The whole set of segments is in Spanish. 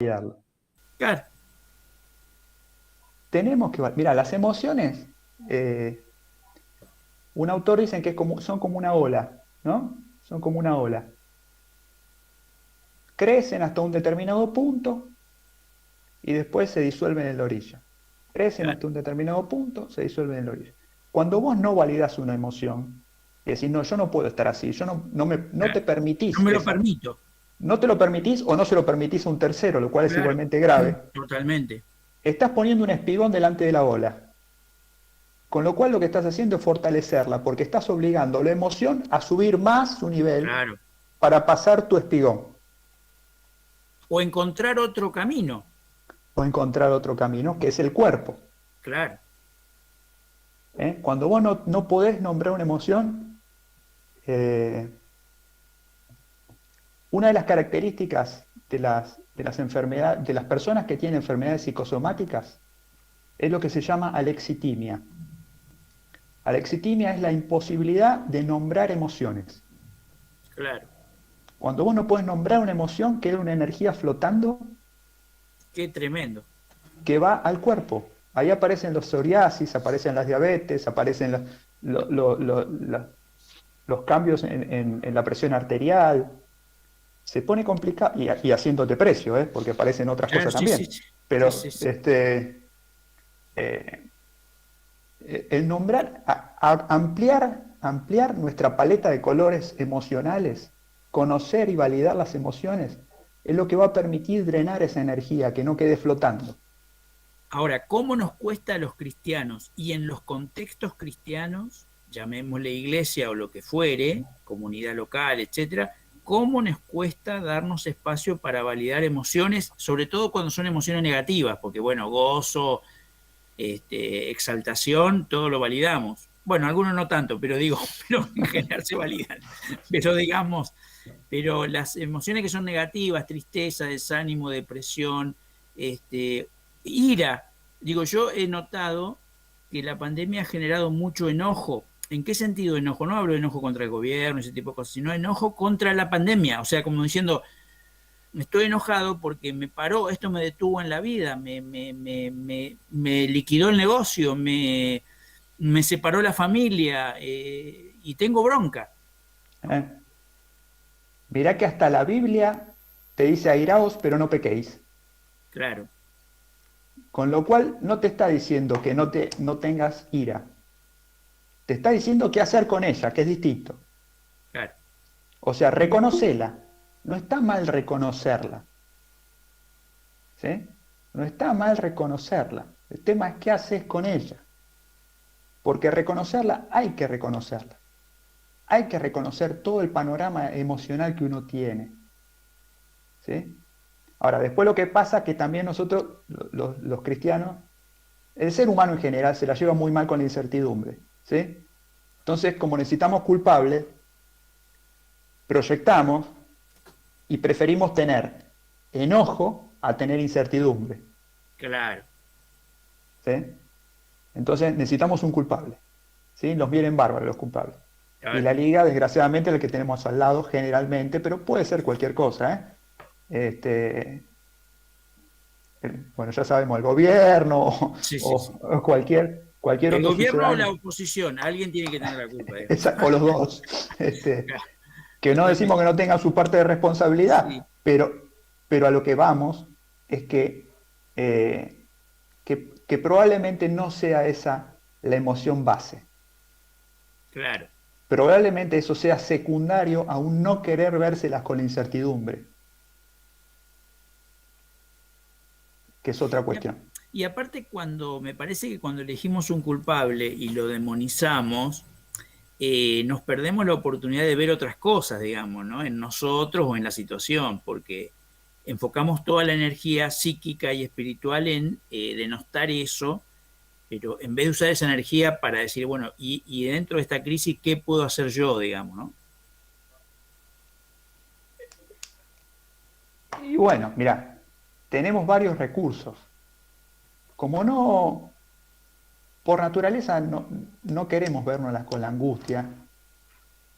validarlo. Claro, Tenemos que, mira, las emociones, un autor dice que son como una ola, ¿no? Son como una ola. Crecen hasta un determinado punto y después se disuelven en la orilla. Crecen claro, hasta un determinado punto, se disuelven en la orilla. Cuando vos no validas una emoción, y decís, no, yo no puedo estar así, yo no te claro. No permitís me lo esa, permito. no te lo permitís o no se lo permitís a un tercero, lo cual es Claro, igualmente grave, totalmente. estás poniendo un espigón delante de la ola. Con lo cual lo que estás haciendo es fortalecerla, porque estás obligando la emoción a subir más su nivel Claro. para pasar tu espigón O encontrar otro camino. o encontrar otro camino, que es el cuerpo. Claro. ¿Eh? Cuando vos no podés nombrar una emoción, eh, una de las características de las enfermedades, de las personas que tienen enfermedades psicosomáticas es lo que se llama alexitimia. Alexitimia es la imposibilidad de nombrar emociones. Claro. Cuando vos no podés nombrar una emoción, queda una energía flotando Qué tremendo. que va al cuerpo. Ahí aparecen los psoriasis, aparecen las diabetes, aparecen los cambios en la presión arterial. Se pone complicado, y haciéndote precio, porque aparecen otras Claro, cosas sí, sí, también. sí. Sí, sí, Pero sí. eh, el nombrar, ampliar nuestra paleta de colores emocionales, conocer y validar las emociones, es lo que va a permitir drenar esa energía, que no quede flotando. Ahora, ¿cómo nos cuesta a los cristianos y en los contextos cristianos, llamémosle iglesia o lo que fuere, comunidad local, etcétera, cómo nos cuesta darnos espacio para validar emociones, sobre todo cuando son emociones negativas? Porque, bueno, gozo, exaltación, todo lo validamos. Bueno, algunos no tanto, pero digo, pero en general se validan. Pero digamos, pero las emociones que son negativas, tristeza, desánimo, depresión, ira, digo, yo he notado que la pandemia ha generado mucho enojo. ¿En qué sentido enojo? No hablo de enojo contra el gobierno, ese tipo de cosas, sino enojo contra la pandemia. O sea, como diciendo, estoy enojado porque me paró, esto me detuvo en la vida, me liquidó el negocio, me separó la familia y tengo bronca. ¿Eh? Mirá que hasta la Biblia te dice airaos, pero no pequéis. Claro, Con lo cual no te está diciendo que no tengas ira. Te está diciendo qué hacer con ella, que es distinto. claro. O sea, reconocela. No está mal reconocerla. ¿Sí? No está mal reconocerla. El tema es qué haces con ella. Porque reconocerla hay que reconocerla. Hay que reconocer todo el panorama emocional que uno tiene. ¿Sí? Ahora, después lo que pasa es que también nosotros, los cristianos, el ser humano en general se la lleva muy mal con la incertidumbre. ¿Sí? Entonces, como necesitamos culpables, proyectamos y preferimos tener enojo a tener incertidumbre. Claro. ¿Sí? Entonces necesitamos un culpable. ¿Sí? Nos vienen bárbaros los culpables. Y Claro. la liga, desgraciadamente, es el que tenemos al lado generalmente, pero puede ser cualquier cosa. Bueno, ya sabemos, el gobierno Sí, sí, sí. o cualquier El otro gobierno o la sucedáneo, oposición, alguien tiene que tener la culpa, digamos. o los dos. Este, Claro, que no decimos totalmente. que no tengan su parte de Sí, responsabilidad, pero a lo que vamos es que probablemente no sea esa la emoción base. claro. Probablemente eso sea secundario a un no querer vérselas con la incertidumbre, que es otra Y, a- cuestión. y aparte, cuando me parece que cuando elegimos un culpable y lo demonizamos, nos perdemos la oportunidad de ver otras cosas, digamos, ¿no? En nosotros o en la situación, porque enfocamos toda la energía psíquica y espiritual en denostar eso, pero en vez de usar esa energía para decir, bueno, y dentro de esta crisis, ¿qué puedo hacer yo, digamos, ¿no? Y bueno, mirá, tenemos varios recursos. Como no, por naturaleza no queremos vernos con la angustia,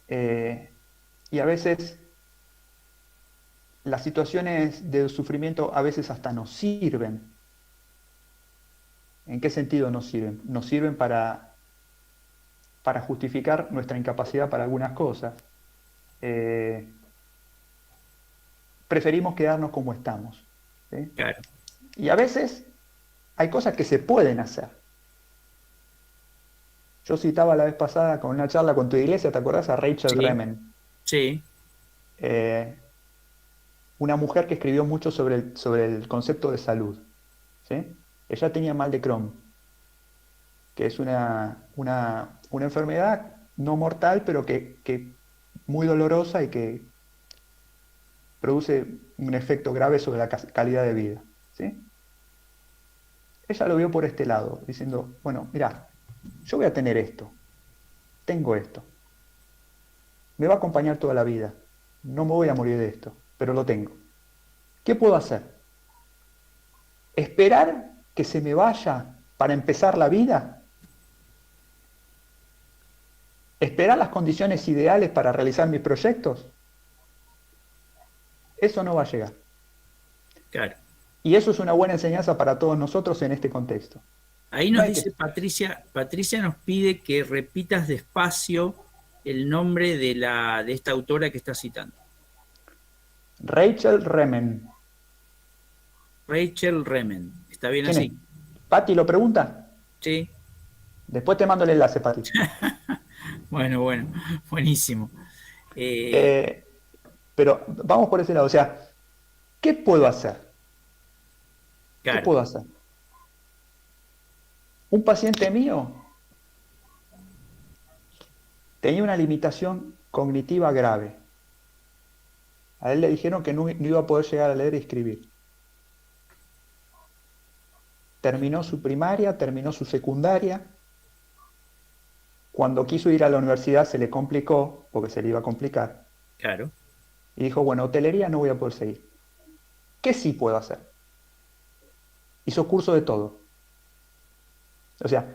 y a veces las situaciones de sufrimiento a veces hasta nos sirven. ¿En qué sentido nos sirven? Nos sirven para justificar nuestra incapacidad para algunas cosas. Preferimos quedarnos como estamos, ¿sí? Claro. Y a veces hay cosas que se pueden hacer. Yo citaba la vez pasada con una charla con tu iglesia, ¿te acordás? A Rachel Sí, Remen, sí, una mujer que escribió mucho sobre el concepto de salud, ¿sí? Ella tenía mal de Crohn, que es una enfermedad no mortal, pero que muy dolorosa y que produce un efecto grave sobre la calidad de vida, ¿sí? Ella lo vio por este lado, diciendo, bueno, mira, yo voy a tener esto, tengo esto, me va a acompañar toda la vida, no me voy a morir de esto, pero lo tengo. ¿Qué puedo hacer? ¿Esperar que se me vaya para empezar la vida? ¿Esperar las condiciones ideales para realizar mis proyectos? Eso no va a llegar. claro. Y eso es una buena enseñanza para todos nosotros en este contexto. Ahí No nos hay que... dice Patricia, Patricia nos pide que repitas despacio el nombre de esta autora que está citando. Rachel Remen. Rachel Remen. ¿Está bien ¿Quién es? así? ¿Patti lo pregunta? Sí. Después te mando el enlace, Patti. Bueno, bueno, buenísimo. Eh, Eh, pero vamos por ese lado. O sea, ¿qué puedo hacer? ¿Qué claro, puedo hacer? Un paciente mío tenía una limitación cognitiva grave. A él le dijeron que no iba a poder llegar a leer y escribir. Terminó su primaria, terminó su secundaria. Cuando quiso ir a la universidad se le complicó, porque se le iba a complicar. claro, Y dijo, bueno, hotelería no voy a poder seguir. ¿Qué sí puedo hacer? Hizo curso de todo. O sea,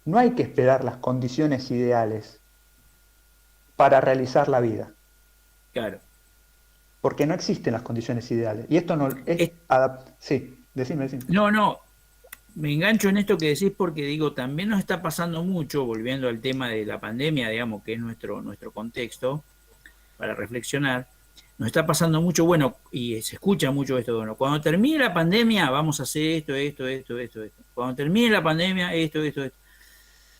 no hay que esperar las condiciones ideales para realizar la vida, claro. porque no existen las condiciones ideales. Y esto no es Es- Sí, decime. no, no, me engancho en esto que decís porque digo, también nos está pasando mucho, volviendo al tema de la pandemia, digamos, que es nuestro contexto, para reflexionar, nos está pasando mucho, bueno, y se escucha mucho esto, bueno, cuando termine la pandemia vamos a hacer esto. Cuando termine la pandemia, esto.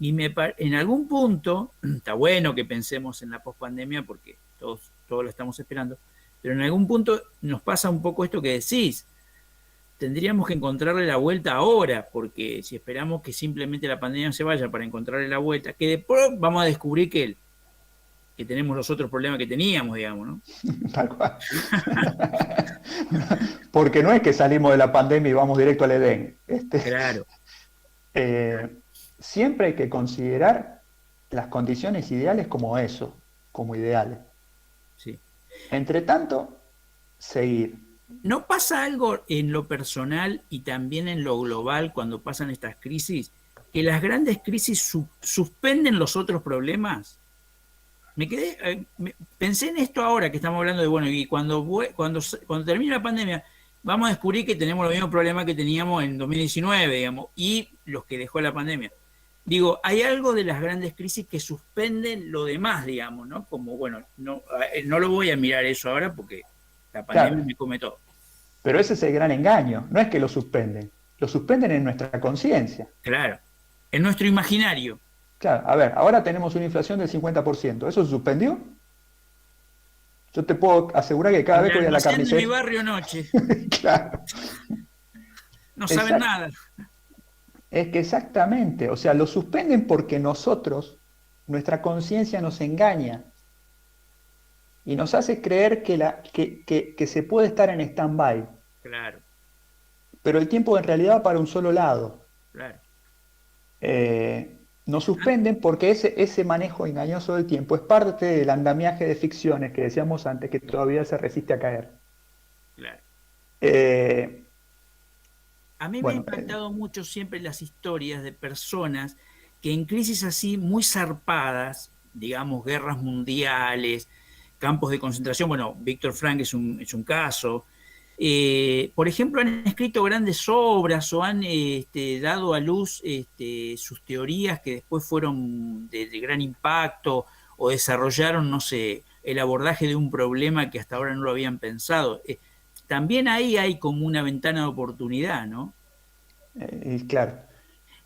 Y en algún punto, está bueno que pensemos en la pospandemia porque todos lo estamos esperando, pero en algún punto nos pasa un poco esto que decís. Tendríamos que encontrarle la vuelta ahora, porque si esperamos que simplemente la pandemia se vaya para encontrarle la vuelta, que después vamos a descubrir que tenemos los otros problemas que teníamos, digamos, ¿no? Tal cual. Porque no es que salimos de la pandemia y vamos directo al Edén. Claro, Eh, siempre hay que considerar las condiciones ideales como eso, como ideales. sí. Entre tanto, seguir. ¿No pasa algo en lo personal y también en lo global cuando pasan estas crisis? Que las grandes crisis suspenden los otros problemas. Pensé en esto ahora que estamos hablando de, bueno, y cuando termine la pandemia, vamos a descubrir que tenemos los mismos problemas que teníamos en 2019, digamos, y los que dejó la pandemia. Digo, hay algo de las grandes crisis que suspenden lo demás, digamos, ¿no? Como, bueno, no lo voy a mirar eso ahora porque la pandemia Claro, me come todo. pero ese es el gran engaño. No es que lo suspenden en nuestra conciencia. Claro, en nuestro imaginario. Claro, a ver, ahora tenemos una inflación del 50%. ¿Eso se suspendió? Yo te puedo asegurar que cada El vez que voy a la almacén de mi carnicería... barrio noche. Claro, No saben exacto. nada. Es que exactamente, o sea, lo suspenden porque nosotros, nuestra conciencia nos engaña y nos hace creer que se puede estar en stand-by, Claro, pero el tiempo en realidad va para un solo lado. claro. Nos suspenden porque ese manejo engañoso del tiempo es parte del andamiaje de ficciones que decíamos antes que todavía se resiste a caer. Claro. Eh, A mí me ha bueno, impactado mucho siempre las historias de personas que en crisis así muy zarpadas, digamos guerras mundiales, campos de concentración. Bueno, Víctor Frank es un caso. Por ejemplo, han escrito grandes obras o han dado a luz sus teorías que después fueron de gran impacto o desarrollaron, no sé, el abordaje de un problema que hasta ahora no lo habían pensado. También ahí hay como una ventana de oportunidad, ¿no? Y claro,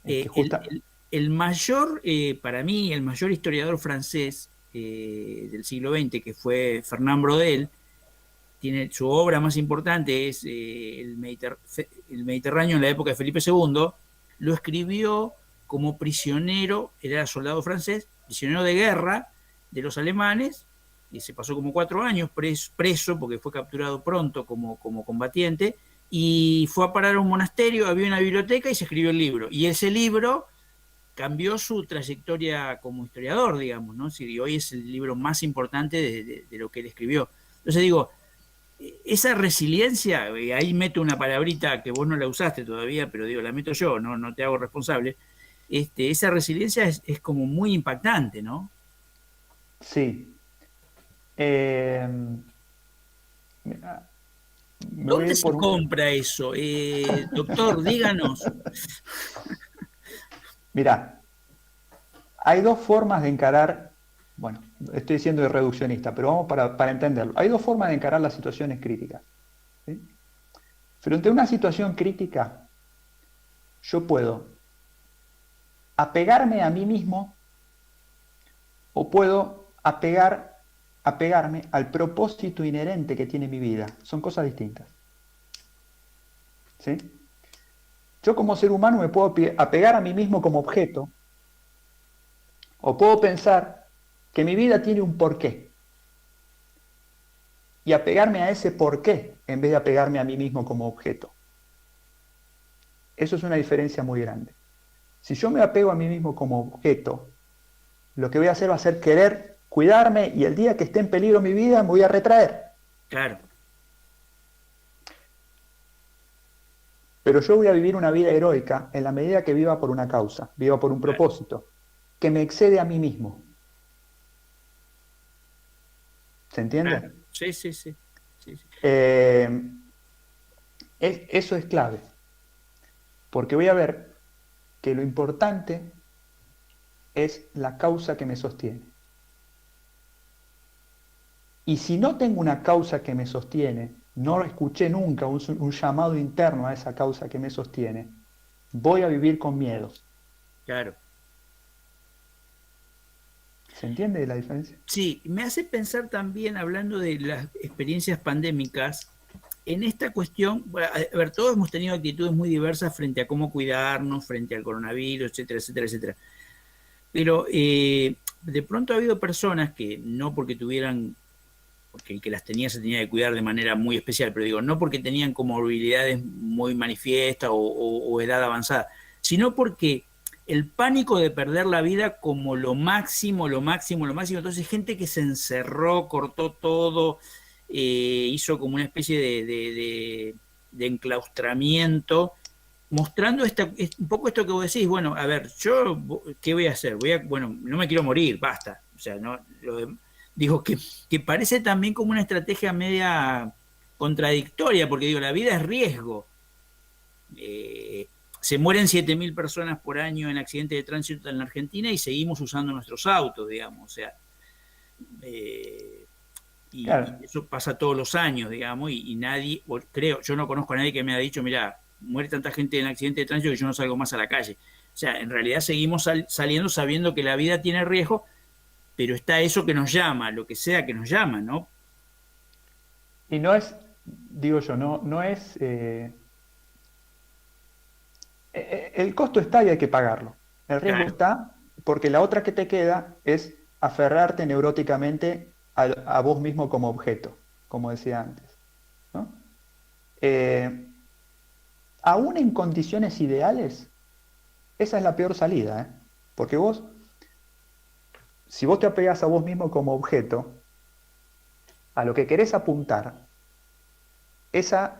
es que Eh, el, justa, el- el mayor, para mí, el mayor historiador francés del siglo XX, que fue Fernand Braudel, tiene su obra más importante es el Mediterráneo en la época de Felipe II, lo escribió como prisionero, era soldado francés, prisionero de guerra de los alemanes, y se pasó como 4 años preso porque fue capturado pronto como combatiente, y fue a parar a un monasterio, había una biblioteca y se escribió el libro. Y ese libro cambió su trayectoria como historiador, digamos, ¿no? Si hoy es el libro más importante de lo que él escribió. Entonces digo, esa resiliencia, ahí meto una palabrita que vos no la usaste todavía, pero digo, la meto yo, no te hago responsable. Esa resiliencia es como muy impactante, ¿no? sí. Eh, mira, me voy a ¿Dónde ir se por un... compra eso? Doctor, díganos. Mirá, hay dos formas de encarar, bueno, estoy diciendo de reduccionista, pero vamos para entenderlo. Hay dos formas de encarar las situaciones críticas. ¿Sí? Frente a una situación crítica, yo puedo apegarme a mí mismo o puedo apegarme al propósito inherente que tiene mi vida. Son cosas distintas. ¿Sí? Yo como ser humano me puedo apegar a mí mismo como objeto o puedo pensar que mi vida tiene un porqué y apegarme a ese porqué en vez de apegarme a mí mismo como objeto. Eso es una diferencia muy grande. Si yo me apego a mí mismo como objeto, lo que voy a hacer va a ser querer cuidarme y el día que esté en peligro mi vida me voy a retraer. Claro, Pero yo voy a vivir una vida heroica en la medida que viva por una causa, viva por un claro, propósito, que me excede a mí mismo. ¿Se claro. entiende? Sí, sí, sí. Sí, sí. Eh, eso es clave, porque voy a ver que lo importante es la causa que me sostiene. Y si no tengo una causa que me sostiene, no escuché nunca un llamado interno a esa causa que me sostiene, voy a vivir con miedos. Claro. ¿Se entiende la diferencia? Sí, me hace pensar también, hablando de las experiencias pandémicas, en esta cuestión, bueno, a ver, todos hemos tenido actitudes muy diversas frente a cómo cuidarnos, frente al coronavirus, etcétera, etcétera, etcétera. Pero de pronto ha habido personas que no porque tuvieran, porque el que las tenía se tenía que cuidar de manera muy especial, pero digo, no porque tenían comorbilidades muy manifiestas o edad avanzada, sino porque el pánico de perder la vida como lo máximo, lo máximo, lo máximo. Entonces, gente que se encerró, cortó todo, hizo como una especie de enclaustramiento, mostrando un poco esto que vos decís. Bueno, a ver, yo, ¿qué voy a hacer? Bueno, no me quiero morir, basta. O sea, no, digo que parece también como una estrategia media contradictoria, porque digo, la vida es riesgo. Se mueren 7.000 personas por año en accidentes de tránsito en la Argentina y seguimos usando nuestros autos, digamos. O sea, eh, y Claro. eso pasa todos los años, digamos, y nadie, creo, yo no conozco a nadie que me haya dicho, mira, muere tanta gente en accidente de tránsito que yo no salgo más a la calle. O sea, en realidad seguimos saliendo sabiendo que la vida tiene riesgo, pero está eso que nos llama, lo que sea que nos llama, ¿no? Y no es, digo yo, no es... el costo está y hay que pagarlo. El riesgo Claro, está porque la otra que te queda es aferrarte neuróticamente a vos mismo como objeto, como decía antes. ¿No? Eh, Aún en condiciones ideales, esa es la peor salida, ¿eh? Porque vos, si vos te apegas a vos mismo como objeto, a lo que querés apuntar, esa,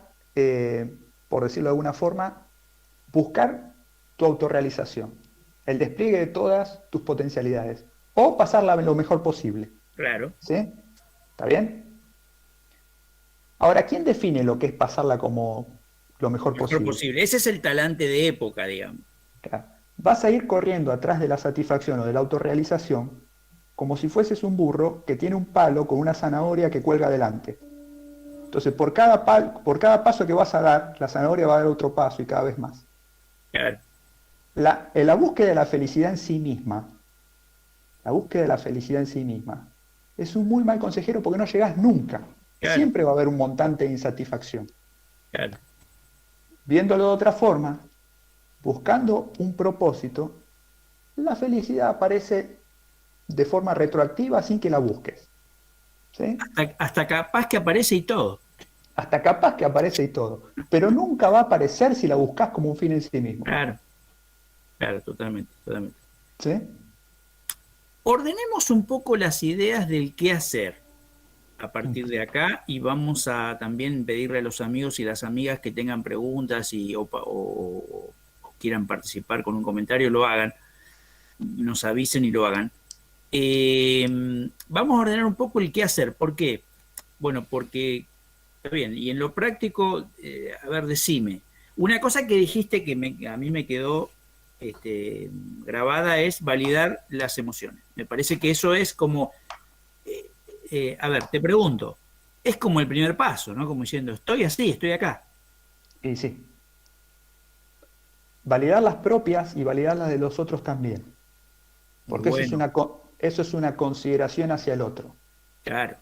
por decirlo de alguna forma, buscar tu autorrealización, el despliegue de todas tus potencialidades, o pasarla lo mejor posible. claro. ¿Sí? ¿Está bien? Ahora, ¿quién define lo que es pasarla como lo mejor Lo mejor posible? posible. Ese es el talante de época, digamos. Claro. Vas a ir corriendo atrás de la satisfacción o de la autorrealización como si fueses un burro que tiene un palo con una zanahoria que cuelga delante. Entonces, por cada paso que vas a dar, la zanahoria va a dar otro paso y cada vez más. Claro, La búsqueda de la felicidad en sí misma, la búsqueda de la felicidad en sí misma, es un muy mal consejero porque no llegás nunca. claro, Siempre va a haber un montante de insatisfacción. claro. Viéndolo de otra forma, buscando un propósito, la felicidad aparece de forma retroactiva sin que la busques. ¿Sí? Hasta capaz que aparece y todo. Hasta capaz que aparece y todo. Pero nunca va a aparecer si la buscas como un fin en sí mismo. Claro, claro, totalmente, totalmente. ¿Sí? Ordenemos un poco las ideas del qué hacer a partir de acá y vamos a también pedirle a los amigos y las amigas que tengan preguntas o quieran participar con un comentario, lo hagan, nos avisen y lo hagan. Vamos a ordenar un poco el qué hacer. ¿Por qué? Bueno, porque, está bien, y en lo práctico, a ver, decime. Una cosa que dijiste que a mí me quedó grabada es validar las emociones. Me parece que eso es como, a ver, te pregunto, es como el primer paso, ¿no? Como diciendo, estoy así, estoy acá. Y sí. Validar las propias y validar las de los otros también. Porque Bueno, eso es una consideración hacia el otro. claro,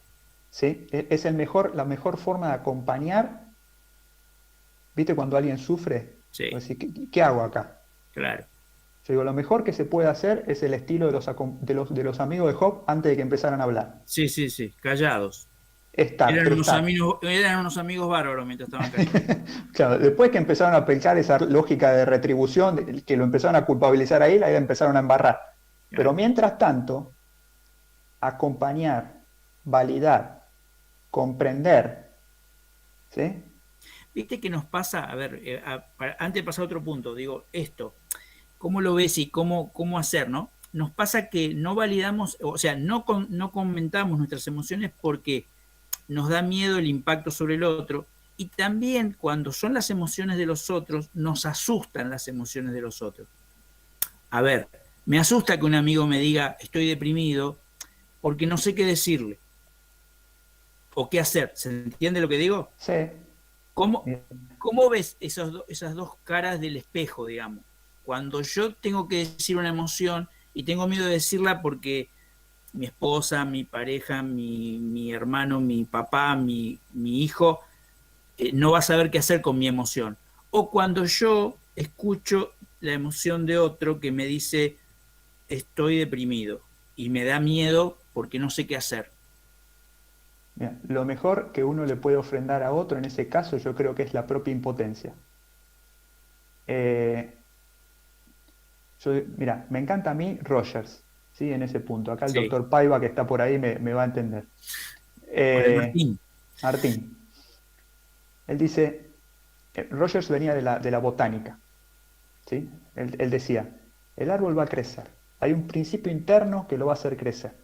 ¿Sí? Es la mejor forma de acompañar. ¿Viste cuando alguien sufre? sí, Pues, ¿qué hago acá? claro. Yo digo, lo mejor que se puede hacer es el estilo de los amigos de Job antes de que empezaran a hablar. Sí, sí, sí, callados. Estar, pero estar. Eran unos amigos bárbaros mientras estaban callados. Claro, después que empezaron a aplicar esa lógica de retribución, que lo empezaron a culpabilizar ahí, la empezaron a embarrar. Pero Claro. mientras tanto, acompañar, validar, comprender, ¿sí? Viste que nos pasa, a ver, antes de pasar a otro punto, digo, esto, ¿cómo lo ves y cómo hacer, no? Nos pasa que no validamos, o sea, no comentamos nuestras emociones porque nos da miedo el impacto sobre el otro y también cuando son las emociones de los otros, nos asustan las emociones de los otros. A ver, me asusta que un amigo me diga, estoy deprimido, porque no sé qué decirle o qué hacer. ¿Se entiende lo que digo? Sí. ¿Cómo, Bien. cómo ves esas dos caras del espejo, digamos? Cuando yo tengo que decir una emoción y tengo miedo de decirla porque mi esposa, mi pareja, mi hermano, mi papá, mi hijo, no va a saber qué hacer con mi emoción. O cuando yo escucho la emoción de otro que me dice, estoy deprimido y me da miedo porque no sé qué hacer. Bien. Lo mejor que uno le puede ofrendar a otro en ese caso, yo creo que es la propia impotencia. Eh, mira, me encanta a mí Rogers, ¿sí? En ese punto. Acá el Sí, doctor Paiva, que está por ahí, me va a entender. hola Eh, Martín. Martín, él dice, Rogers venía de la botánica, ¿sí? Él decía, el árbol va a crecer. Hay un principio interno que lo va a hacer crecer.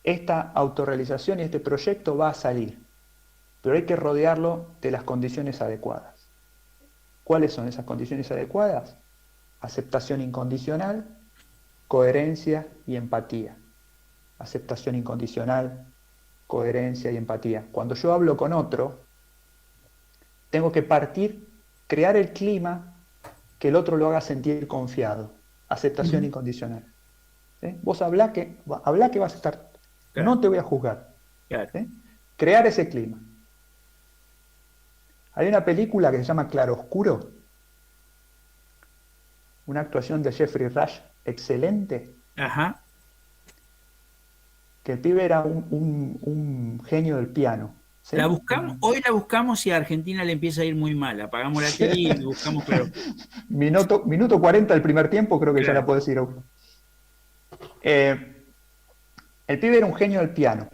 Esta autorrealización y este proyecto va a salir, pero hay que rodearlo de las condiciones adecuadas. ¿Cuáles son esas condiciones adecuadas? Aceptación incondicional, coherencia y empatía. Aceptación incondicional, coherencia y empatía. Cuando yo hablo con otro, tengo que crear el clima que el otro lo haga sentir confiado. Aceptación incondicional. ¿Sí? Vos hablá que vas a estar, Claro, no te voy a juzgar. claro. ¿Sí? Crear ese clima. Hay una película que se llama Claroscuro, una actuación de Jeffrey Rush excelente, Ajá. que el pibe era un genio del piano. La ¿Sí? buscamos, hoy la buscamos y a Argentina le empieza a ir muy mal. Apagamos la tele y buscamos, pero Minuto 40 del primer tiempo, creo que ya la claro, podés ir a buscar. El pibe era un genio del piano.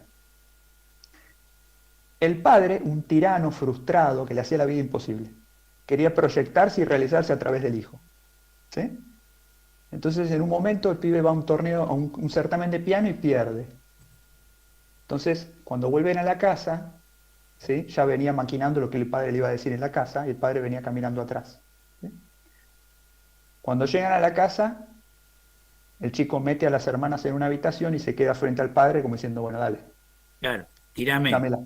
El padre, un tirano frustrado que le hacía la vida imposible. Quería proyectarse y realizarse a través del hijo. ¿Sí? Entonces, en un momento, el pibe va a un torneo, a un certamen de piano y pierde. Entonces, cuando vuelven a la casa, ¿sí? Ya venía maquinando lo que el padre le iba a decir en la casa y el padre venía caminando atrás. ¿Sí? Cuando llegan a la casa, el chico mete a las hermanas en una habitación y se queda frente al padre como diciendo, bueno, dale, Claro, tírame. dámela,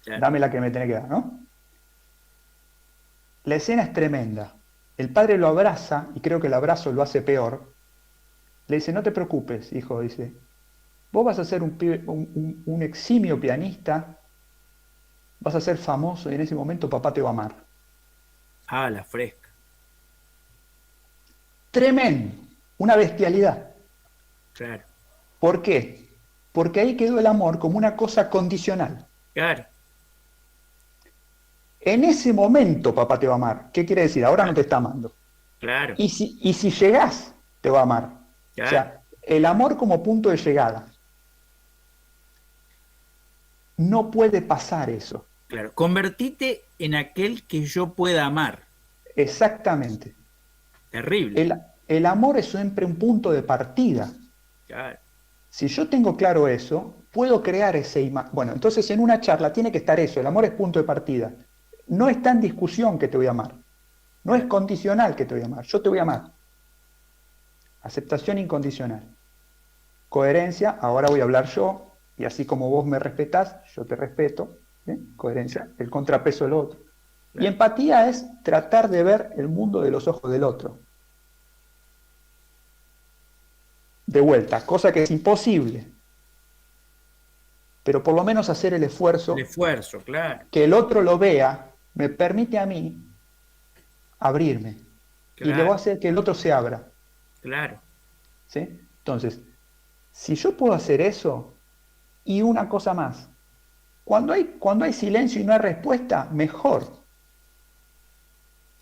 Claro. dámela que me tiene que dar, ¿no? La escena es tremenda. El padre lo abraza, y creo que el abrazo lo hace peor. Le dice, no te preocupes, hijo, dice, vos vas a ser un eximio pianista, vas a ser famoso y en ese momento papá te va a amar. Ah, la fresca. Tremendo, una bestialidad. Claro, ¿Por qué? Porque ahí quedó el amor como una cosa condicional. claro, En ese momento papá te va a amar. ¿Qué quiere decir? Ahora no claro, te está amando. claro, Y si llegás, te va a amar. O claro, sea, el amor como punto de llegada. No puede pasar eso. claro. Convertite en aquel que yo pueda amar. Exactamente. Terrible. El amor es siempre un punto de partida. Claro, Si yo tengo claro eso, puedo crear ese imagen. Bueno, entonces en una charla tiene que estar eso, el amor es punto de partida. No está en discusión que te voy a amar. No es claro, condicional que te voy a amar, yo te voy a amar. Aceptación incondicional. Coherencia, ahora voy a hablar yo, y así como vos me respetás, yo te respeto. ¿Sí? Coherencia, el contrapeso del otro. Y claro. empatía es tratar de ver el mundo de los ojos del otro. De vuelta, cosa que es imposible, pero por lo menos hacer el El esfuerzo, esfuerzo, claro, que el otro lo vea, me permite a mí abrirme y le voy a claro, hacer que el otro se abra. claro, ¿Sí? Entonces, si yo puedo hacer eso, y una cosa más, cuando hay silencio y no hay respuesta, mejor.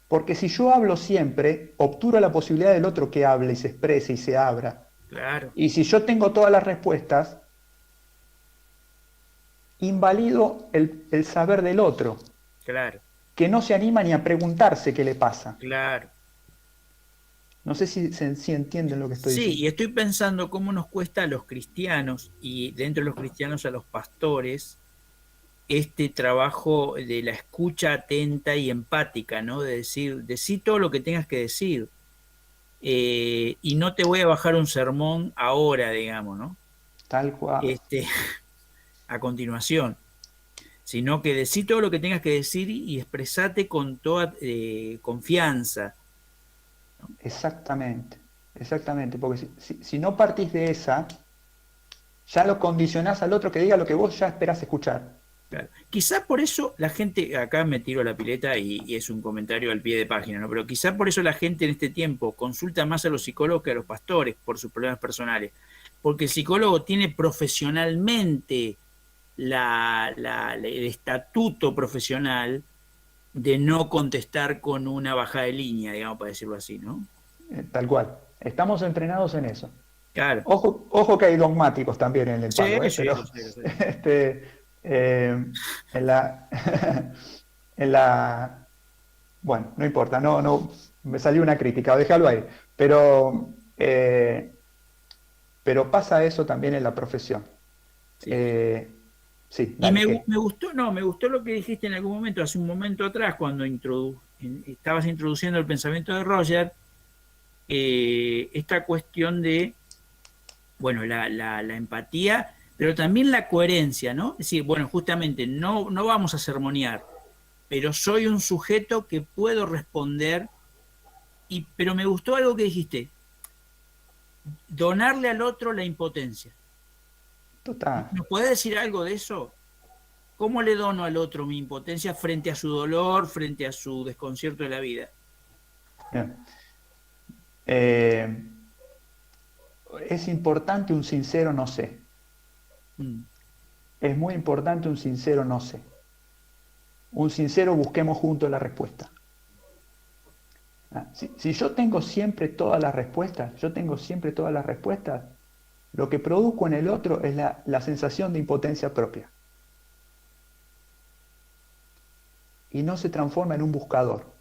Porque si yo hablo siempre, obturo la posibilidad del otro que hable y se exprese y se abra. claro, Y si yo tengo todas las respuestas, invalido el saber del otro, claro, que no se anima ni a preguntarse qué le pasa. claro. No sé si entienden lo que estoy Sí, diciendo. y estoy pensando cómo nos cuesta a los cristianos y dentro de los cristianos a los pastores este trabajo de la escucha atenta y empática, ¿no? De decir, decí todo lo que tengas que decir y no te voy a bajar un sermón ahora, digamos, ¿no? Tal cual. Este, a continuación, sino que decí todo lo que tengas que decir y expresate con toda confianza. Exactamente. Exactamente. Porque si no partís de esa, ya lo condicionás al otro que diga lo que vos ya esperás escuchar. Claro. Quizá por eso la gente, acá me tiro la pileta y es un comentario al pie de página, ¿no? Pero quizá por eso la gente en este tiempo consulta más a los psicólogos que a los pastores por sus problemas personales. Porque el psicólogo tiene profesionalmente el estatuto profesional de no contestar con una bajada de línea, digamos, para decirlo así, ¿no? Tal cual. Estamos entrenados en eso. Claro. Ojo que hay dogmáticos también en el Sí, palo, sí, pero lo sé, lo sé. este, en la, en la, bueno, no importa, no, me salió una crítica, déjalo ahí. Pero pasa eso también en la profesión. Sí. Eh, sí, Y dale, ¿qué? me gustó, no, me gustó lo que dijiste en algún momento, hace un momento atrás, cuando estabas introduciendo el pensamiento de Roger, esta cuestión de, bueno, la empatía, pero también la coherencia, ¿no? Es decir, bueno, justamente no vamos a sermonear, pero soy un sujeto que puedo responder, pero me gustó algo que dijiste, donarle al otro la impotencia. Total. ¿Nos puede decir algo de eso? ¿Cómo le dono al otro mi impotencia frente a su dolor, frente a su desconcierto de la vida? Bien. Eh, es importante un sincero no sé. Mm, Es muy importante un sincero no sé. Un sincero busquemos juntos la respuesta. Si yo tengo siempre todas las respuestas, lo que produzco en el otro es la sensación de impotencia propia. Y no se transforma en un buscador,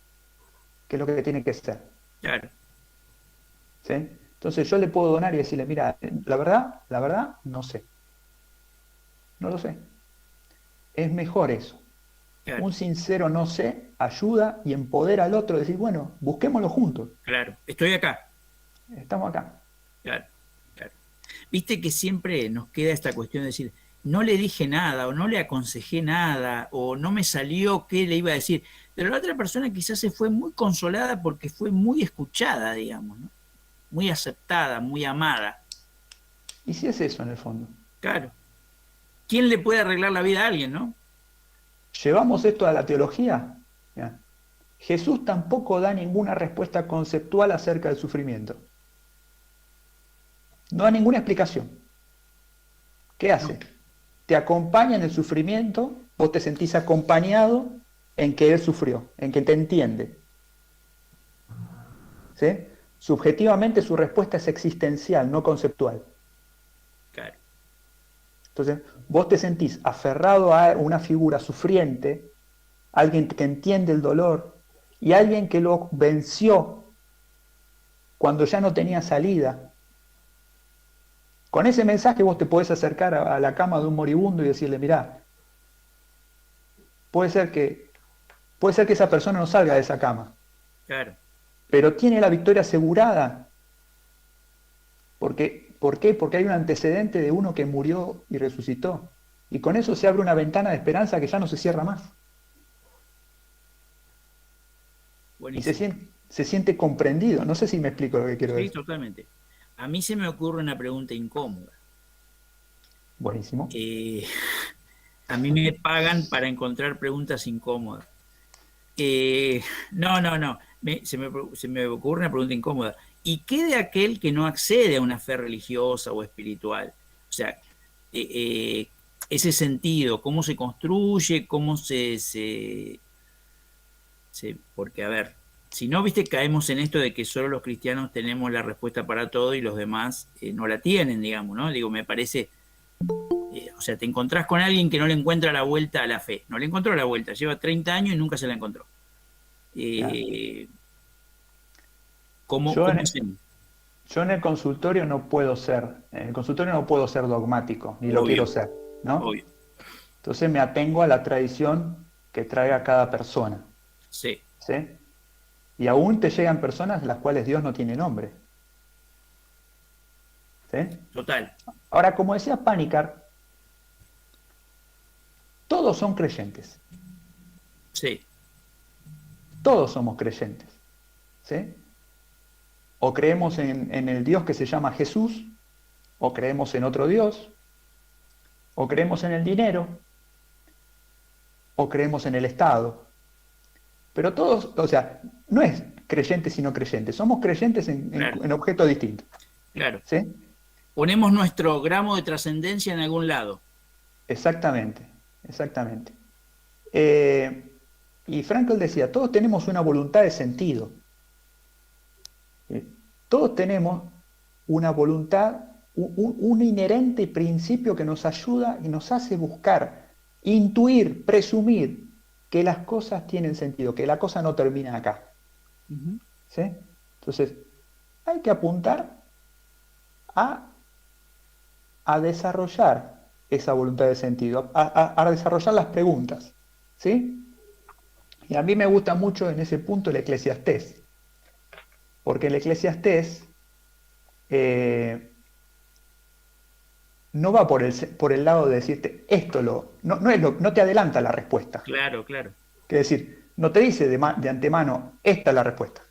que es lo que tiene que ser. claro, ¿Sí? Entonces yo le puedo donar y decirle, mira, la verdad, no sé. No lo sé. Es mejor eso. Claro, Un sincero no sé ayuda y empodera al otro a decir, bueno, busquémoslo juntos. claro. Estoy acá. Estamos acá. Claro, claro. Viste que siempre nos queda esta cuestión de decir, no le dije nada, o no le aconsejé nada, o no me salió qué le iba a decir. Pero la otra persona quizás se fue muy consolada porque fue muy escuchada, digamos, ¿no? Muy aceptada, muy amada. ¿Y si es eso en el fondo? Claro. ¿Quién le puede arreglar la vida a alguien, no? ¿Llevamos esto a la teología? Ya. Jesús tampoco da ninguna respuesta conceptual acerca del sufrimiento. No da ninguna explicación. ¿Qué No, hace? Te acompaña en el sufrimiento, vos te sentís acompañado en que él sufrió, en que te entiende. ¿Sí? Subjetivamente su respuesta es existencial, no conceptual. claro, Entonces, vos te sentís aferrado a una figura sufriente, alguien que entiende el dolor y alguien que lo venció cuando ya no tenía salida. Con ese mensaje vos te podés acercar a la cama de un moribundo y decirle, mirá, puede ser que, puede ser que esa persona no salga de esa cama, claro. pero tiene la victoria asegurada. ¿Por qué? Porque hay un antecedente de uno que murió y resucitó. Y con eso se abre una ventana de esperanza que ya no se cierra más. Y Buenísimo. se siente comprendido. No sé si me explico lo que quiero Sí, decir. totalmente. A mí se me ocurre una pregunta incómoda. Buenísimo. Eh, a mí me pagan para encontrar preguntas incómodas. No, no, no. Se me ocurre una pregunta incómoda. ¿Y qué de aquel que no accede a una fe religiosa o espiritual? O sea, eh, eh, ese sentido, ¿cómo se construye? ¿Cómo porque, a ver, si no, viste, caemos en esto de que solo los cristianos tenemos la respuesta para todo y los demás no la tienen, digamos, ¿no? Digo, me parece, o sea, te encontrás con alguien que no le encuentra la vuelta a la fe. No le encontró la vuelta, lleva 30 años y nunca se la encontró. Ya. Eh, ¿Cómo, Yo cómo en, hacemos? yo en el consultorio no puedo ser, en el consultorio no puedo ser dogmático, ni lo quiero Obvio, ser, ¿no? obvio. Entonces me atengo a la tradición que traiga cada persona, Sí, ¿sí? Y aún te llegan personas las cuales Dios no tiene nombre, ¿sí? total. Ahora, como decía Panicar, todos son creyentes, Sí, todos somos creyentes, ¿sí? O creemos en el Dios que se llama Jesús, o creemos en otro Dios, o creemos en el dinero, o creemos en el Estado. Pero todos, o sea, no es creyentes y no creyentes, somos creyentes claro, en objetos distintos, claro. ¿sí? Ponemos nuestro gramo de trascendencia en algún lado. Exactamente, exactamente. Eh, y Frankl decía, todos tenemos una voluntad de sentido. Todos tenemos una voluntad, un inherente principio que nos ayuda y nos hace buscar, intuir, presumir que las cosas tienen sentido, que la cosa no termina acá. Ujú. ¿Sí? Entonces, hay que apuntar a, a desarrollar esa voluntad de sentido, a desarrollar las preguntas. ¿Sí? Y a mí me gusta mucho en ese punto el Eclesiastés, porque el Eclesiastés eh, no va por el lado de decirte esto no, no te adelanta la respuesta. Claro, claro. Es decir, no te dice de antemano esta es la respuesta.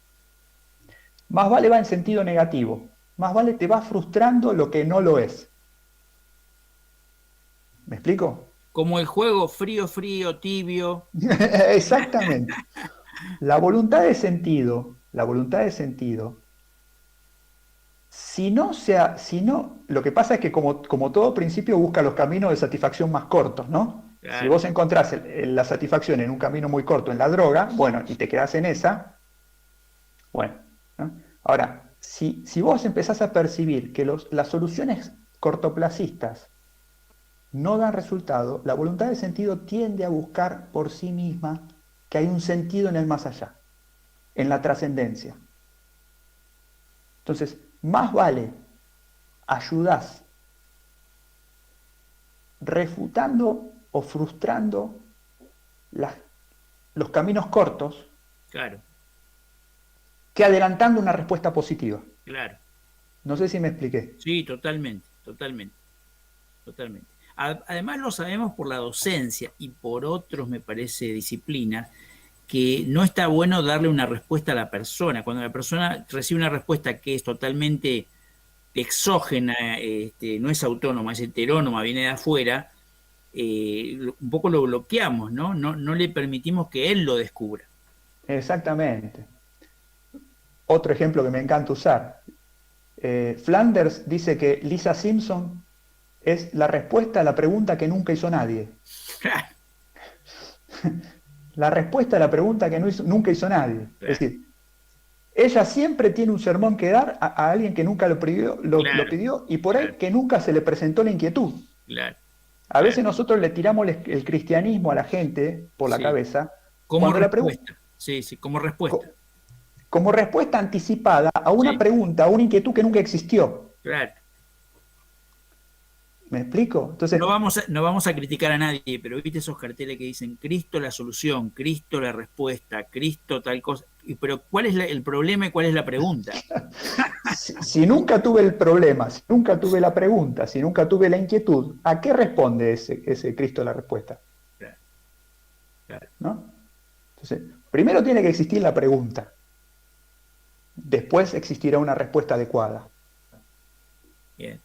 Más vale va en sentido negativo. Más vale te va frustrando lo que no lo es. ¿Me explico? Como el juego frío, frío, tibio. Exactamente. La voluntad de sentido, si no, lo que pasa es que como todo principio busca los caminos de satisfacción más cortos, ¿no? Si Claro. vos encontrás la satisfacción en un camino muy corto en la droga, bueno, y te quedás en esa, bueno, ¿no? Ahora, si vos empezás a percibir que las soluciones cortoplacistas no dan resultado, la voluntad de sentido tiende a buscar por sí misma que hay un sentido en el más allá, en la trascendencia. Entonces, más vale ayudás refutando o frustrando los caminos cortos Claro, que adelantando una respuesta positiva. claro. No sé si me expliqué. Sí, totalmente, totalmente, totalmente. Además lo sabemos por la docencia y por otros, me parece, disciplinas, que no está bueno darle una respuesta a la persona. Cuando la persona recibe una respuesta que es totalmente exógena, no es autónoma, es heterónoma, viene de afuera, un poco lo bloqueamos, ¿no? No le permitimos que él lo descubra. Exactamente. Otro ejemplo que me encanta usar. Flanders dice que Lisa Simpson es la respuesta a la pregunta que nunca hizo nadie. La respuesta a la pregunta que nunca hizo nadie. Es decir, ella siempre tiene un sermón que dar a alguien que nunca lo Claro, pidió y por ahí claro, que nunca se le presentó la inquietud. claro, A claro. veces nosotros le tiramos el cristianismo a la gente por la Sí, cabeza como cuando la pregunta respuesta. Sí, sí, como respuesta. como respuesta anticipada a una Sí, pregunta, a una inquietud que nunca existió. claro. ¿Me explico? No Entonces, vamos no vamos a criticar a nadie, pero viste esos carteles que dicen Cristo la solución, Cristo la respuesta, Cristo tal cosa. Pero ¿cuál es el problema y cuál es la pregunta? si nunca tuve el problema, si nunca tuve la pregunta, si nunca tuve la inquietud, ¿a qué responde ese Cristo la respuesta? Claro, claro. ¿No? Entonces, primero tiene que existir la pregunta, después existirá una respuesta adecuada. Bien.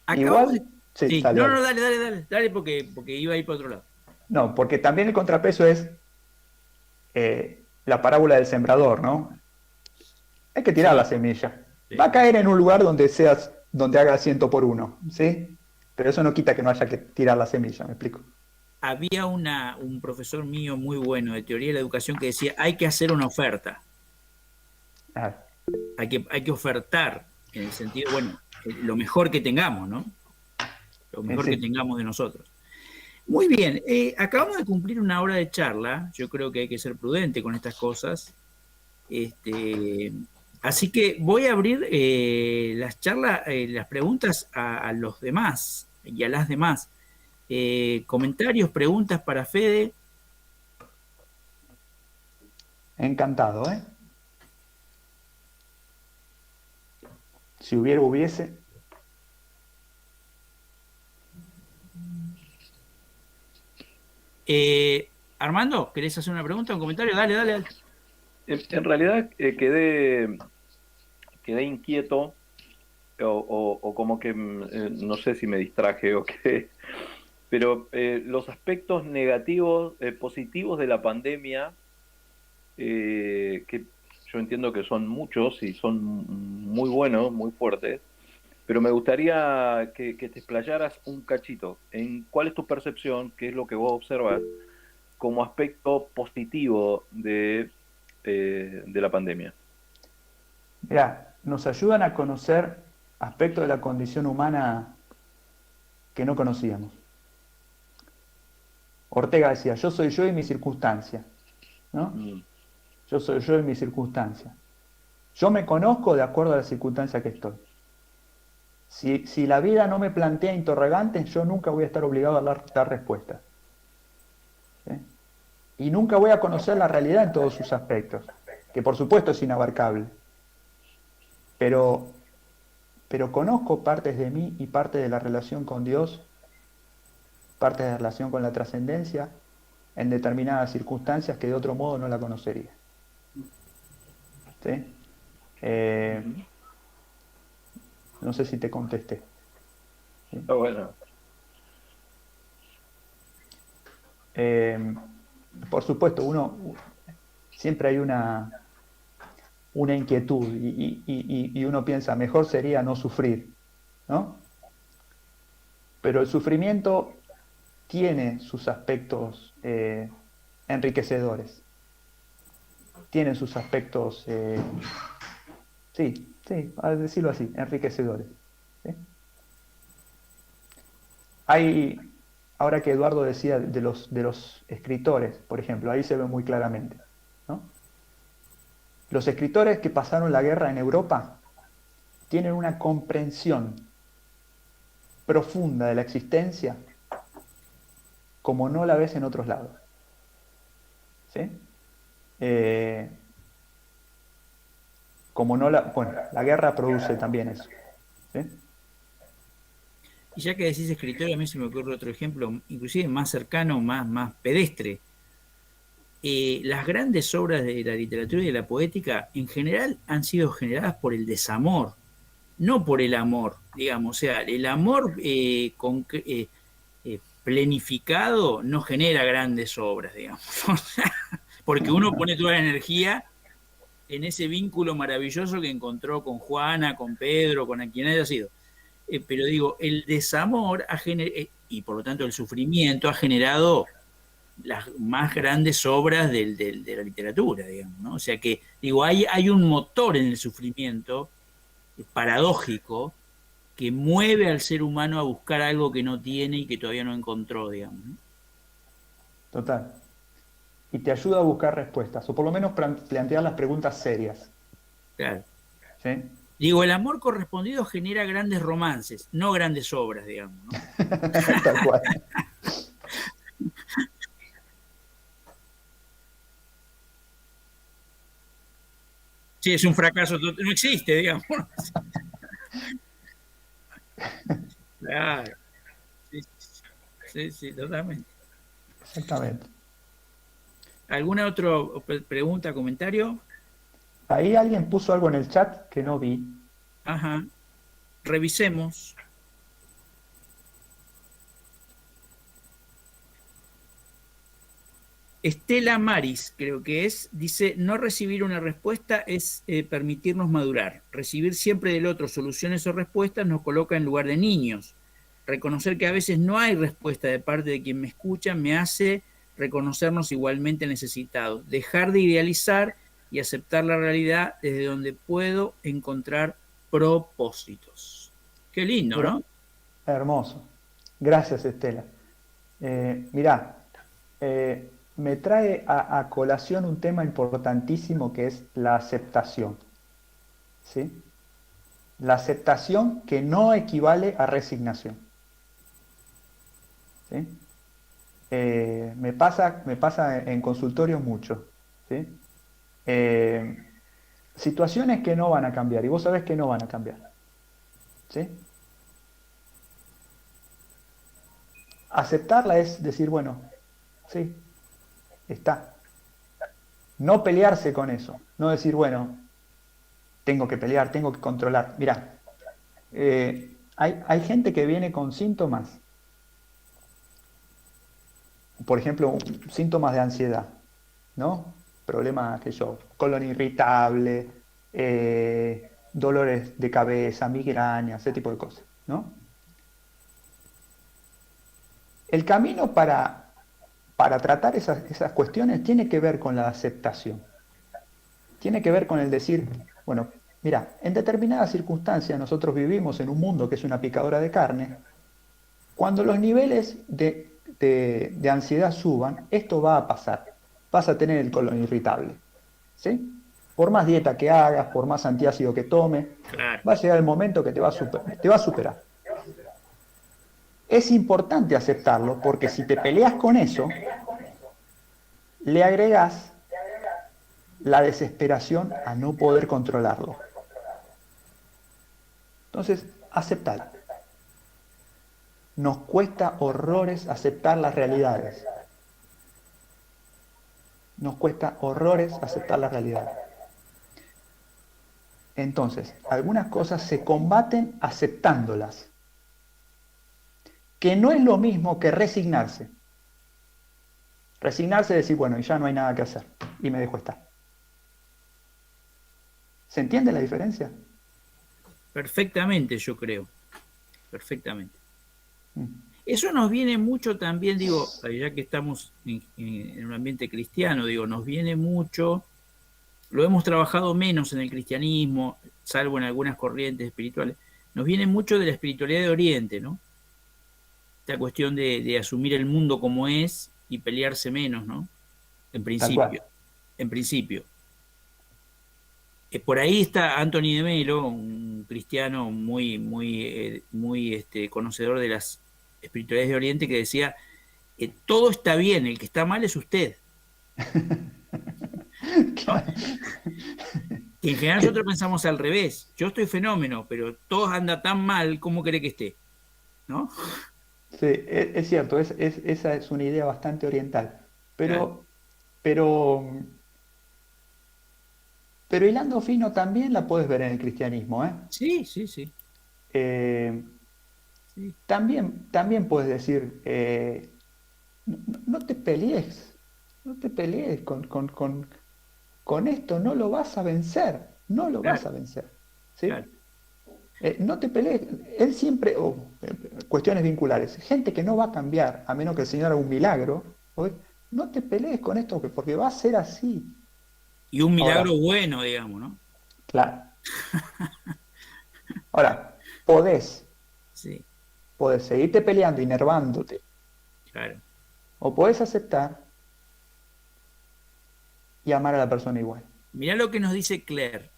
Acabamos de... Igual, sí, Sí, dale, no, no, dale. dale porque iba a ir para otro lado. No, porque también el contrapeso es la parábola del sembrador, ¿no? Hay que tirar la Sí, semilla. Va sí. a caer en un lugar donde haga 100 por 1, ¿sí? Pero eso no quita que no haya que tirar la semilla, ¿me explico? Había un profesor mío muy bueno de teoría de la educación que decía, hay que hacer una oferta, Ah, hay que ofertar, en el sentido, bueno, lo mejor que tengamos, ¿no? Lo mejor que sí, tengamos de nosotros. Muy bien, acabamos de cumplir una hora de charla, yo creo que hay que ser prudente con estas cosas. Este, así que voy a abrir las charlas, las preguntas a los demás y a las demás. Comentarios, preguntas para Fede. encantado, ¿eh? Si hubiese. Armando, ¿querés hacer una pregunta, un comentario? Dale, dale, dale. En realidad quedé inquieto o como que no sé si me distraje o qué, pero los aspectos negativos, positivos de la pandemia, que yo entiendo que son muchos y son muy buenos, muy fuertes, pero me gustaría que te explayaras un cachito en cuál es tu percepción, qué es lo que vos observas como aspecto positivo de la pandemia. Mirá, nos ayudan a conocer aspectos de la condición humana que no conocíamos. Ortega decía, yo soy yo y mi circunstancia, ¿no? Mm, Yo soy yo y mi circunstancia. Yo me conozco de acuerdo a la circunstancia que estoy. Si la vida no me plantea interrogantes, yo nunca voy a estar obligado a dar respuestas. ¿Sí? Y nunca voy a conocer la realidad en todos sus aspectos, que por supuesto es inabarcable. Pero, pero conozco partes de mí y parte de la relación con Dios, parte de la relación con la trascendencia, en determinadas circunstancias que de otro modo no la conocería. ¿Sí? ujú. No sé si te contesté. ¿Sí? Está bueno. Eh, por supuesto, siempre hay una inquietud y uno piensa, mejor sería no sufrir, ¿no? Pero el sufrimiento tiene sus aspectos enriquecedores, tiene sus aspectos, sí, a decirlo así, enriquecedores. ¿Sí? Hay, ahora que Eduardo decía de los escritores, por ejemplo, ahí se ve muy claramente, ¿no? Los escritores que pasaron la guerra en Europa tienen una comprensión profunda de la existencia como no la ves en otros lados. ¿Sí? Como no la... Bueno, la guerra produce también eso. ¿Sí? Y ya que decís escritorio, a mí se me ocurre otro ejemplo, inclusive más cercano, más pedestre. Las grandes obras de la literatura y de la poética en general han sido generadas por el desamor, no por el amor, digamos. O sea, el amor planificado no genera grandes obras, digamos. Porque uno pone toda la energía en ese vínculo maravilloso que encontró con Juana, con Pedro, con quien haya sido. Pero digo, el desamor y por lo tanto el sufrimiento ha generado las más grandes obras de la literatura, digamos, ¿no? O sea que, digo, hay un motor en el sufrimiento paradójico que mueve al ser humano a buscar algo que no tiene y que todavía no encontró, digamos, ¿no? Total. Y te ayuda a buscar respuestas, o por lo menos plantear las preguntas serias. Claro. ¿Sí? Digo, el amor correspondido genera grandes romances, no grandes obras, digamos, ¿no? Tal cual. Sí, es un fracaso, no existe, digamos. Claro. Sí, sí, sí, totalmente. Exactamente. ¿Alguna otra pregunta, comentario? Ahí alguien puso algo en el chat que no vi. Ajá. Revisemos. Estela Maris, creo que es, dice, no recibir una respuesta es permitirnos madurar. Recibir siempre del otro soluciones o respuestas nos coloca en lugar de niños. Reconocer que a veces no hay respuesta de parte de quien me escucha me hace reconocernos igualmente necesitados. Dejar de idealizar y aceptar la realidad desde donde puedo encontrar propósitos. Qué lindo, ¿no? Hermoso. Gracias, Estela. Mirá, me trae a colación un tema importantísimo que es la aceptación. ¿Sí? La aceptación que no equivale a resignación. ¿Sí? Me pasa en consultorio mucho. ¿Sí? Situaciones que no van a cambiar y vos sabés que no van a cambiar. ¿Sí? Aceptarla es decir, bueno, sí, está. No pelearse con eso, no decir, bueno, tengo que pelear, tengo que controlar. Mirá, hay gente que viene con síntomas, por ejemplo, síntomas de ansiedad, ¿no? Problemas que yo, colon irritable, dolores de cabeza, migraña, ese tipo de cosas, ¿no? El camino para tratar esas cuestiones tiene que ver con la aceptación. Tiene que ver con el decir, bueno, mira, en determinadas circunstancias nosotros vivimos en un mundo que es una picadora de carne. Cuando los niveles de ansiedad suban, esto va a pasar. Vas a tener el colon irritable. ¿Sí? Por más dieta que hagas, por más antiácido que tomes, Claro. va a llegar el momento que te va a superar. Es importante aceptarlo porque si te peleas con eso, le agregás la desesperación a no poder controlarlo. Entonces, aceptar. Nos cuesta horrores aceptar las realidades. Nos cuesta horrores aceptar las realidades. Entonces, algunas cosas se combaten aceptándolas, que no es lo mismo que resignarse. Resignarse es decir, bueno, y ya no hay nada que hacer, y me dejo estar. ¿Se entiende la diferencia? Perfectamente, yo creo. Perfectamente. Mm. Eso nos viene mucho también, digo, ya que estamos en un ambiente cristiano, digo, nos viene mucho, lo hemos trabajado menos en el cristianismo, salvo en algunas corrientes espirituales, nos viene mucho de la espiritualidad de Oriente, ¿no? Esta cuestión de asumir el mundo como es y pelearse menos, ¿no? En Tal cual. principio. En principio. Por ahí está Anthony de Melo, un un cristiano muy conocedor de las espiritualidades de Oriente, que decía, todo está bien, el que está mal es usted. ¿No? Claro. Y en general nosotros pensamos al revés, yo estoy fenómeno, pero todo anda tan mal, ¿cómo cree que esté? ¿No? Sí, es cierto, esa es una idea bastante oriental. Claro. Pero, pero hilando fino también la puedes ver en el cristianismo, ¿eh? Sí, sí, sí, Eh, sí. también puedes decir, no te pelees, no te pelees con esto, no lo vas a vencer, no lo vas Claro, a vencer, claro. ¿sí? No te pelees, él siempre, cuestiones vinculares, gente que no va a cambiar a menos que el Señor haga un milagro, ¿ok? No te pelees con esto porque va a ser así. Y un Ahora, milagro bueno, digamos, ¿no? claro, ahora, Sí, podés seguirte peleando y nervándote, claro. o podés aceptar y amar a la persona igual. Mirá lo que nos dice Claire.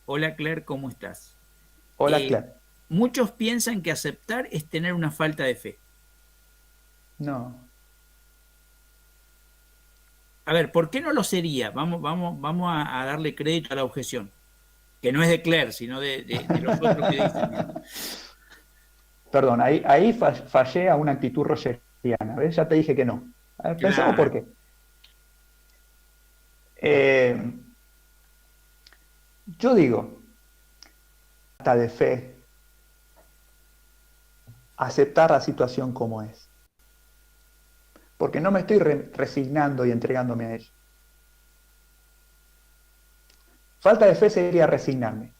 Hola Claire, ¿cómo estás? Hola, Eh, Claire. Muchos piensan que aceptar es tener una falta de fe. No, A ver, ¿por qué no lo sería? Vamos a darle crédito a la objeción, que no es de Claire, sino de los otros que dicen, digamos. perdón, ahí fallé a una actitud rogeriana, ¿ves? Ya te dije que no. A ver, pensemos por Claro, qué. Eh, yo digo, falta de fe, aceptar la situación como es, porque no me estoy resignando y entregándome a ella. Falta de fe sería resignarme.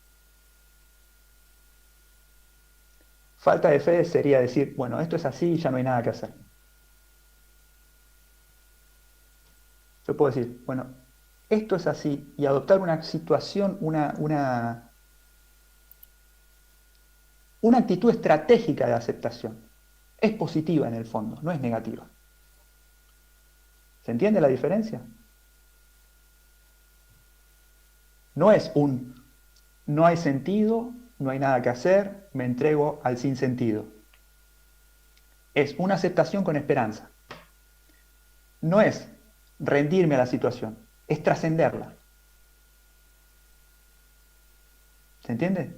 Falta de fe sería decir, bueno, esto es así y ya no hay nada que hacer. Yo puedo decir, bueno, esto es así y adoptar una situación, una actitud estratégica de aceptación. Es positiva en el fondo, no es negativa. ¿Se entiende la diferencia? No es no hay sentido, no hay nada que hacer, me entrego al sinsentido. Es una aceptación con esperanza. No es rendirme a la situación, es trascenderla. ¿Se entiende?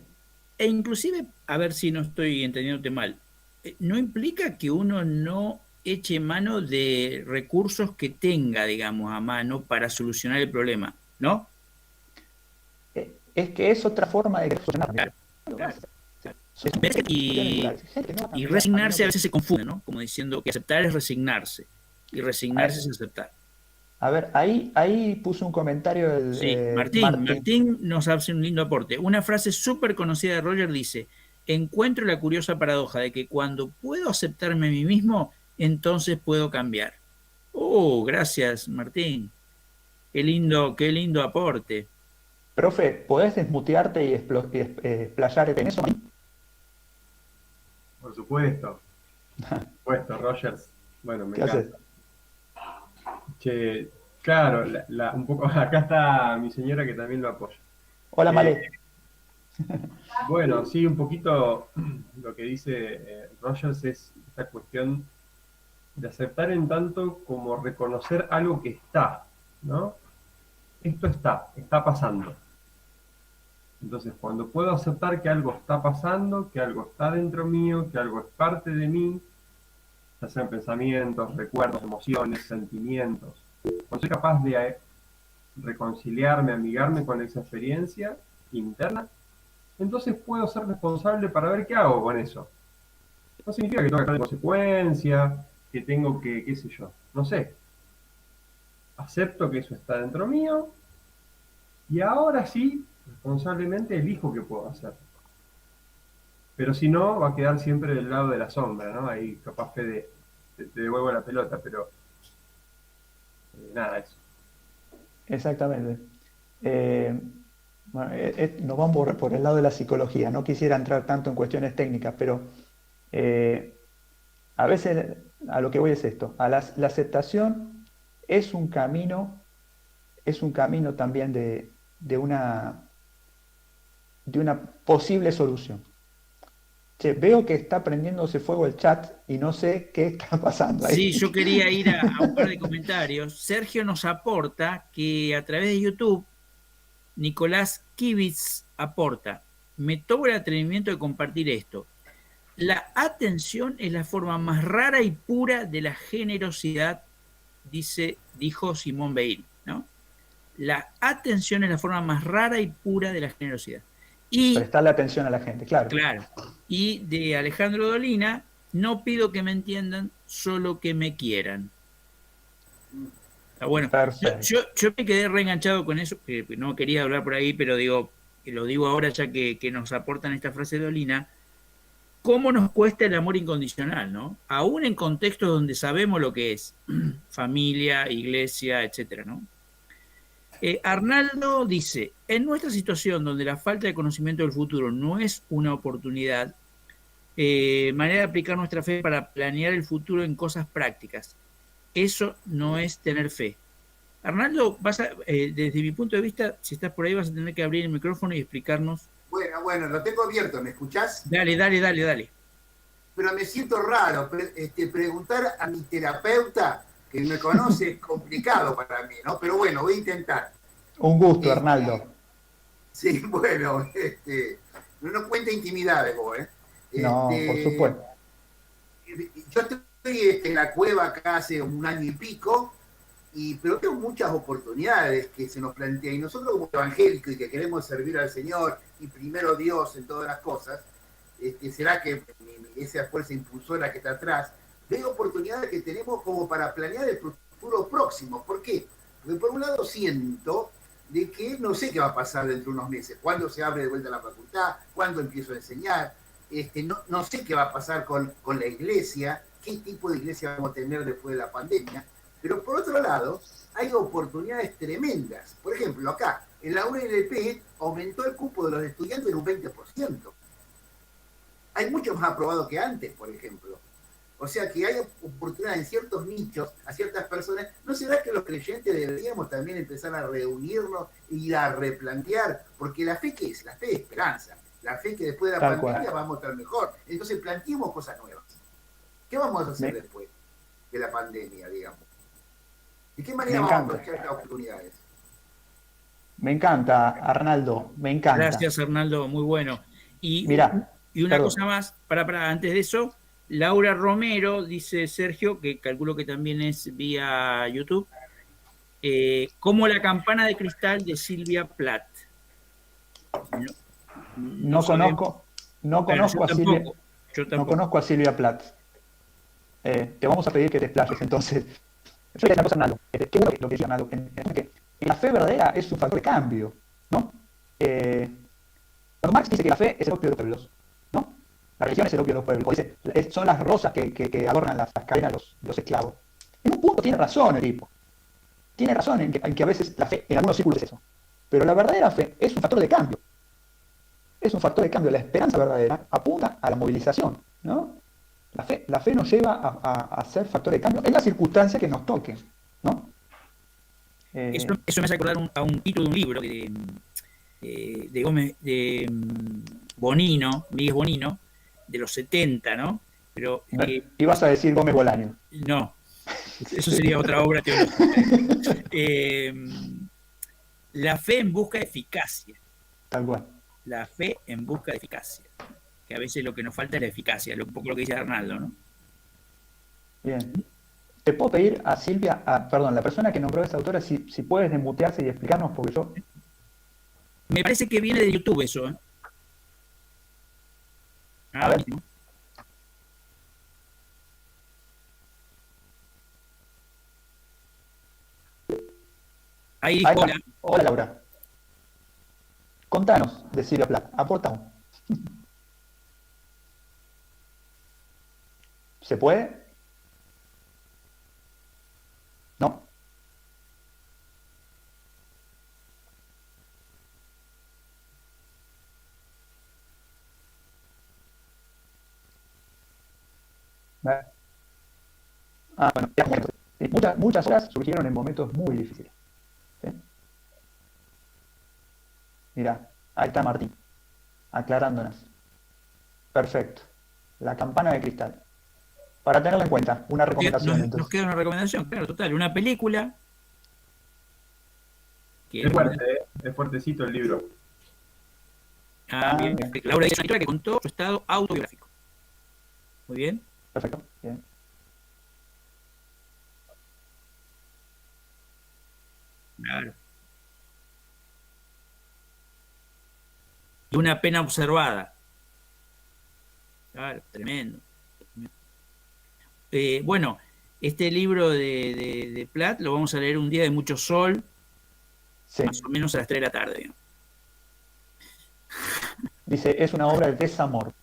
e inclusive, a ver si no estoy entendiéndote mal, no implica que uno no eche mano de recursos que tenga, digamos, a mano para solucionar el problema, ¿no? Es que es otra forma de Claro, reaccionar. claro. Son cuestiones Y, vinculares. Gente no va a y cambiar a menos resignarse a que... veces se confunde, ¿no? Como diciendo que aceptar es resignarse y resignarse es aceptar. A ver, ahí puso un comentario el Sí, Martín. Martín nos hace un lindo aporte. Una frase súper conocida de Roger dice, encuentro la curiosa paradoja de que cuando puedo aceptarme a mí mismo, entonces puedo cambiar. Oh, gracias, Martín. Qué lindo aporte. Profe, ¿podés desmutearte y explayarte en eso? Por supuesto, Rogers. Bueno, me ¿Qué haces? encanta. Che, claro, un poco, acá está mi señora que también lo apoya. Hola, Eh, Male. bueno, sí, un poquito lo que dice Rogers es esta cuestión de aceptar en tanto como reconocer algo que está, ¿no? Esto está pasando. Entonces, cuando puedo aceptar que algo está pasando, que algo está dentro mío, que algo es parte de mí, ya sean pensamientos, recuerdos, emociones, sentimientos, cuando soy capaz de reconciliarme, amigarme con esa experiencia interna, entonces puedo ser responsable para ver qué hago con eso. No significa que tengo que actuar en consecuencia, que tengo que, qué sé yo, no sé. Acepto que eso está dentro mío y ahora sí, responsablemente elijo qué puedo hacer. Pero si no, va a quedar siempre del lado de la sombra, ¿no? Ahí capaz que te devuelvo la pelota, pero nada, eso. Exactamente. Eh, bueno, nos vamos por el lado de la psicología. No quisiera entrar tanto en cuestiones técnicas, pero eh, a veces a lo que voy es esto. La aceptación es un camino también de de una posible solución. Che, veo que está prendiéndose fuego el chat y no sé qué está pasando ahí. Sí, yo quería ir a un par de comentarios. Sergio nos aporta que a través de YouTube, Nicolás Kivitz aporta: me tomo el atrevimiento de compartir esto. La atención es la forma más rara y pura de la generosidad, dijo Simón Weil, ¿no? La atención es la forma más rara y pura de la generosidad. Y, prestarle atención a la gente, claro. claro. Y de Alejandro Dolina: no pido que me entiendan, solo que me quieran. Bueno, yo me quedé reenganchado con eso, que no quería hablar por ahí, pero lo digo ahora ya que nos aportan esta frase de Dolina. ¿Cómo nos cuesta el amor incondicional, no? Aún en contextos donde sabemos lo que es familia, iglesia, etcétera, ¿no? Arnaldo dice: en nuestra situación donde la falta de conocimiento del futuro no es una oportunidad, manera de aplicar nuestra fe para planear el futuro en cosas prácticas. Eso no es tener fe. Arnaldo, desde mi punto de vista, si estás por ahí, vas a tener que abrir el micrófono y explicarnos. Bueno, lo tengo abierto, ¿me escuchás? Dale. Pero me siento raro, preguntar a mi terapeuta, que me conoce, es complicado para mí, ¿no? Pero bueno, voy a intentar. Un gusto, Arnaldo. Sí, bueno, no cuenta intimidades vos, ¿eh? No, por supuesto. Yo estoy en la cueva acá hace un año y pico, pero tengo muchas oportunidades que se nos plantean. Y nosotros como evangélicos y que queremos servir al Señor y primero Dios en todas las cosas, será que esa fuerza impulsora que está atrás, veo oportunidades que tenemos como para planear el futuro próximo. ¿Por qué? Porque por un lado siento de que no sé qué va a pasar dentro de unos meses, cuándo se abre de vuelta la facultad, cuándo empiezo a enseñar, no sé qué va a pasar con la iglesia, qué tipo de iglesia vamos a tener después de la pandemia. Pero por otro lado, hay oportunidades tremendas. Por ejemplo, acá, en la UNLP aumentó el cupo de los estudiantes en un 20%. Hay muchos más aprobados que antes, por ejemplo. O sea que hay oportunidades en ciertos nichos, a ciertas personas. ¿No será que los creyentes deberíamos también empezar a reunirnos y a replantear? Porque la fe, ¿qué es? La fe es esperanza. La fe que después de la pandemia vamos a estar mejor. Entonces planteemos cosas nuevas. ¿Qué vamos a hacer después de la pandemia, digamos? ¿De qué manera vamos a aprovechar estas oportunidades? Me encanta, Arnaldo, me encanta. Gracias, Arnaldo, muy bueno. Y una perdón. Cosa más, para antes de eso, Laura Romero, dice Sergio, que calculo que también es vía YouTube, como la campana de cristal de Silvia Plath. No conozco a Silvia Plath. Te vamos a pedir que te explayes entonces. Yo una cosa, Arnaldo, qué bueno lo que dice Arnaldo, que la fe verdadera es un factor de cambio, ¿no? Cuando Marx dice que la fe es el opio de los pueblos, ¿no? La religión es el opio de los pueblos, o dice, son las rosas que adornan las cadenas de los esclavos. En un punto tiene razón el tipo. Tiene razón en que a veces la fe, en algunos círculos es eso. Pero la verdadera fe es un factor de cambio. Es un factor de cambio. La esperanza verdadera apunta a la movilización, ¿no? La fe nos lleva a ser factor de cambio en las circunstancias que nos toquen, ¿no? Eso me hace acordar a un título de un libro de Bonino, Miguel Bonino, de los 70, ¿no? Pero ibas a decir Gómez Bolaño. No, eso sería otra obra teológica. La fe en busca de eficacia. Tal cual. La fe en busca de eficacia. Que a veces lo que nos falta es la eficacia, un poco lo que dice Arnaldo, ¿no? Bien. Te puedo pedir a Silvia, la persona que nombró a esa autora, si puedes desmutearse y explicarnos, porque yo... Me parece que viene de YouTube eso, ¿eh? A ver. ¿No? Ahí dijo, hola. Hola, Laura. Contanos de Silvia Plath, aporta. ¿Se puede? ¿No? Bueno, muchas horas surgieron en momentos muy difíciles. ¿Sí? Mira, ahí está Martín. aclarándonos. Perfecto. La campana de cristal. Para tenerla en cuenta, una recomendación Nos entonces. queda una recomendación, claro, total. Una película. Que Es fuerte, es fuertecito el libro. bien. Bien. Laura es una escritora que contó su estado autobiográfico. Muy bien. Perfecto. Bien. Claro. Y una pena observada. Claro, tremendo. Bueno, este libro de Plath lo vamos a leer un día de mucho sol, Sí. más o menos a las 3 de la tarde. Dice, es una obra de desamor.